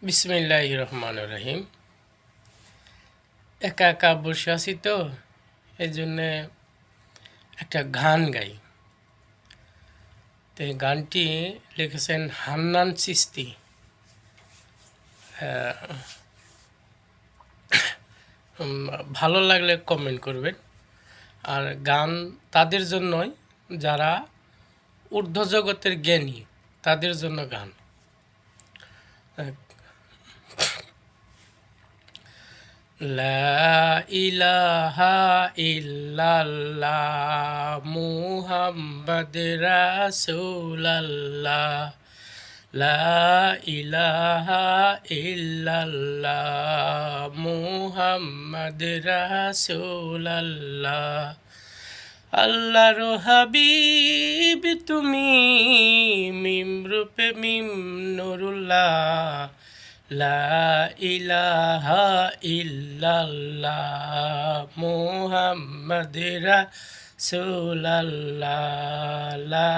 বিসমিল্লাহির রহমানির রহিম। একা একা বসে আছি তো, এই জন্যে একটা গান গাই। তো এই গানটি লিখেছেন হান্নান চিশতি। ভালো লাগলে কমেন্ট করবেন। আর গান তাদের জন্যই যারা ঊর্ধ্ব জগতের জ্ঞানী, তাদের জন্য গান। লা ইলাহা ইল্লাল্লাহ মুহাম্মদ রাসূলুল্লাহ। লা ইলাহা ইল্লাল্লাহ মুহাম্মদ রাসূলুল্লাহ। আল্লাহর হাবিব তুমি, মিম রূপে মিম নুরুল্লাহ। লা ইলাহা ইল্লাল্লাহ মুহাম্মদ রাসূলুল্লাহ। লা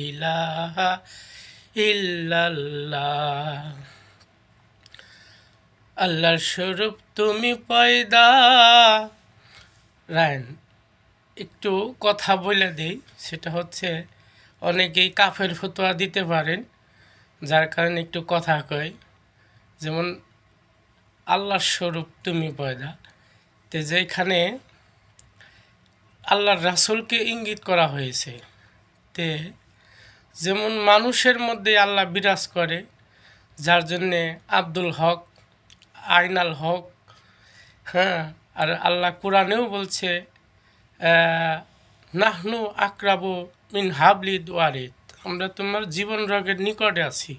ইলাহা ইল্লাল্লাহ। আল্লাহর স্বরূপ তুমি পয়দা। রায়ন একটু কথা বলে দিই, সেটা হচ্ছে অনেকেই কাফের ফতোয়া দিতে পারেন, যার কারণে একটু কথা কয়। যেমন আল্লাহর স্বরূপ তুমি পয়দা, তো যেখানে আল্লাহর রাসূলকে ইঙ্গিত করা হয়েছে, তে যেমন মানুষের মধ্যে আল্লাহ বিরাজ করে, যার জন্যে আব্দুল হক, আইনাল হক, আর আল্লাহ কোরআনেও বলছে নাহনু আকরাবু মিন হাবলিদ ওয়ারিদ, আমরা তোমার জীবন রোগের নিকটে আছি।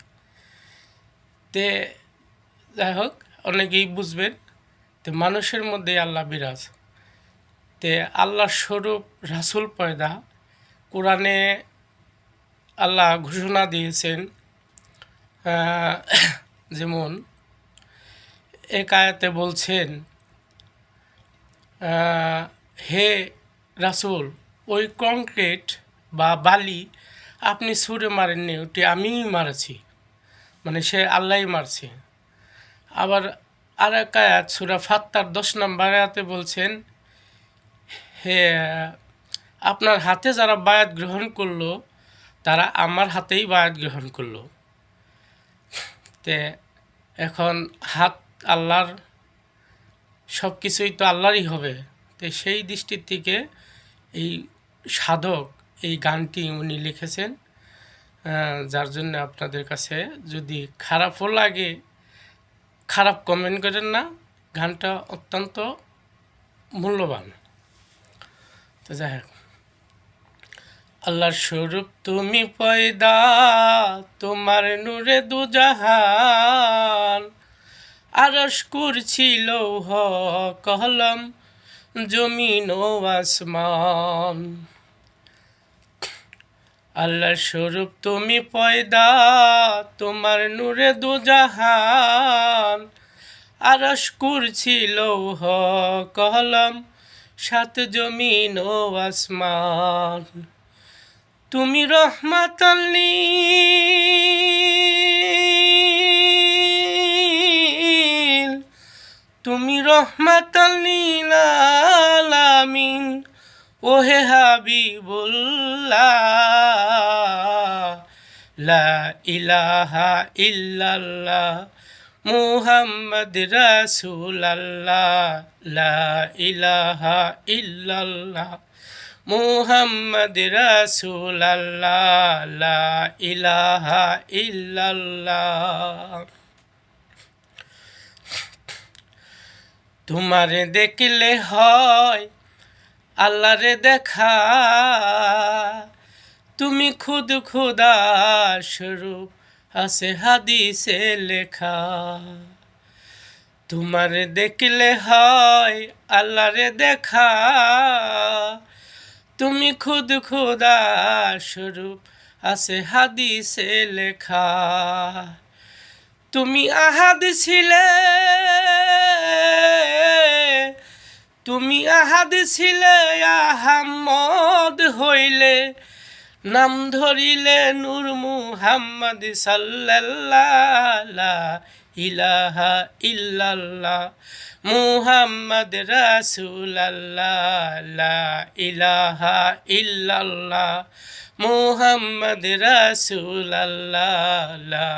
তে যাই হোক, অনেকেই বুঝবেন, তো মানুষের মধ্যে আল্লাহ বিরাজ। তে আল্লাহর স্বরূপ রাসূল পয়দা, কোরআনে আল্লাহ ঘোষণা দিয়েছেন। যেমন এক আয়াতে বলছেন, হে রাসূল, ওই কংক্রিট বা বালি আপনি ছুঁড়ে মারেননি, ওটি আমিই মারেছি, মানে সে আল্লাহই মারছে। আবার আর এক আয়াত সূরা ফাত্তার 10 নম্বর আয়াতে বলছেন, হে আপনার হাতে যারা বায়াত গ্রহণ করলো, তারা আমার হাতেই বায়াত গ্রহণ করলো। তে এখন হাত আল্লাহর, সব কিছুই তো আল্লাহরই হবে। তো সেই দৃষ্টির থেকে এই সাধক এই গানটি উনি লিখেছেন, যার জন্য আপনাদের কাছে যদি খারাপও লাগে, খারাপ কমেন্ট করেন না, গানটা অত্যন্ত মূল্যবান। তো যাই হোক, আল্লাহর স্বরূপ তুমি পয়দা, তোমার নূরে দুজাহান। আরশ কুরসি লৌহ কলম জমিন ও আসমান। আল্লাহর স্বরূপ তুমি পয়দা, তোমার নূরে দুজাহান। আরশ কুরসি লৌহ কলম, সাত জমিন ও আসমান। তুমি রহমাতাল লিল, তুমি রহমাতাল লিল আলামিন। ওহে হাবিবুল্লাহ, লা ইলাহা ইল্লাল্লাহ মুহাম্মদ রাসূলুল্লাহ। লা ইলাহা ইল্লাল্লাহ মুহাম্মদ রাসূলুল্লাহ। লা ইলাহা ইল্লাল্লাহ। তোমারে দেখলে হয় আল্লাহরে দেখা, তুমি খুদ খুদা স্বরূপ আছে হাদিসে লেখা। তোমারে দেখলে হয় আল্লাহরে দেখা, তুমি খুদ খুদা স্বরূপ আছে হাদিসে লেখা। তুমি আহাদ ছিলে, তুমি আহাদ ছিলে আহাম্মদ হইলে, নাম ধরিলে নূর মুহাম্মদ সাল্লাল্লাহ লা ইলাহা ইল্লাল্লাহ মুহাম্মদ রাসূলুল্লাহ লা ইলাহা ইল্লাল্লাহ মুহাম্মদ রাসূলুল্লাহ লা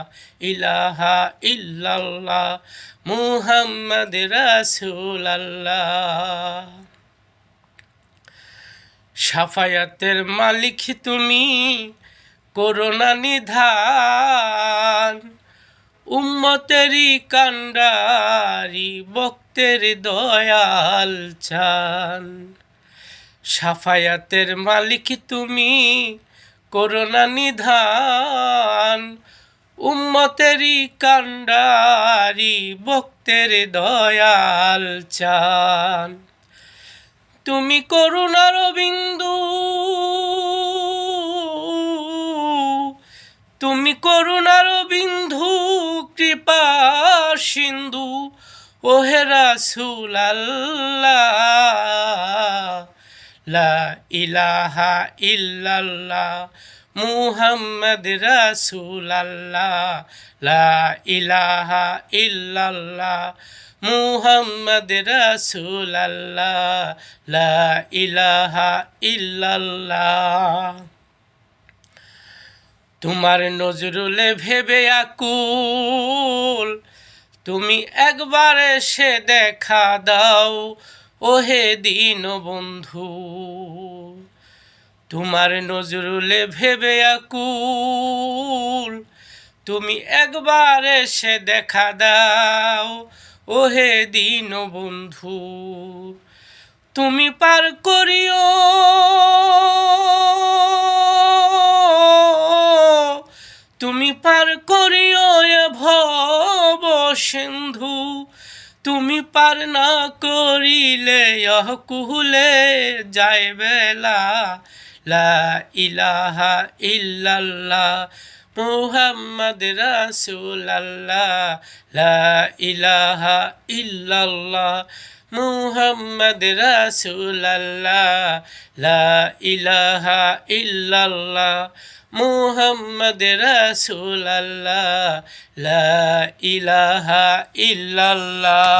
ইলাহা ইল্লাল্লাহ মুহাম্মদ রাসূলুল্লাহ। শাফায়াতের মালিক তুমি, করোনা নিধান, উম্মতেরই কান্ডারি ভক্তের দয়াল চান। শাফায়াতের মালিক তুমি, করোনা নিধান, উম্মতেরই কান্ডারি ভক্তের দয়াল চান। তুমি করুণার বিন্দু, তুমি করুণার বিন্দু, কৃপা সিন্ধু ওহে রাসূলুল্লাহ লা ইলাহা ইল্লাল্লাহ মুহাম্মদ রাসূলুল্লাহ লা ইলাহা ইল্লাল্লাহ মুহাম্মদ রাসূলুল্লাহ লা ইলাহা ইল্লাল্লাহ। তোমার নজরুলে ভেবে আকুল, তুমি একবার এসে দেখা দাও ওহে দীনবন্ধু। তোমার নজরুলে ভেবে আকুল, তুমি একবার এসে দেখা দাও ওহে দীনবন্ধু। তুমি পার করিও, তুমি পার করিও এ ভব সিন্ধু। তুমি পার না করিলে কুলে যায় বেলা লা ইলাহা ইল্লাল্লাহ মুহাম্মদ রাসূলুল্লাহ লা ইলাহা ইল্লাল্লাহ মুহাম্মদ রাসূলুল্লাহ লা ইলাহা ইল্লাল্লাহ মুহাম্মদ রাসূলুল্লাহ লা ইলাহা ইল্লাল্লাহ।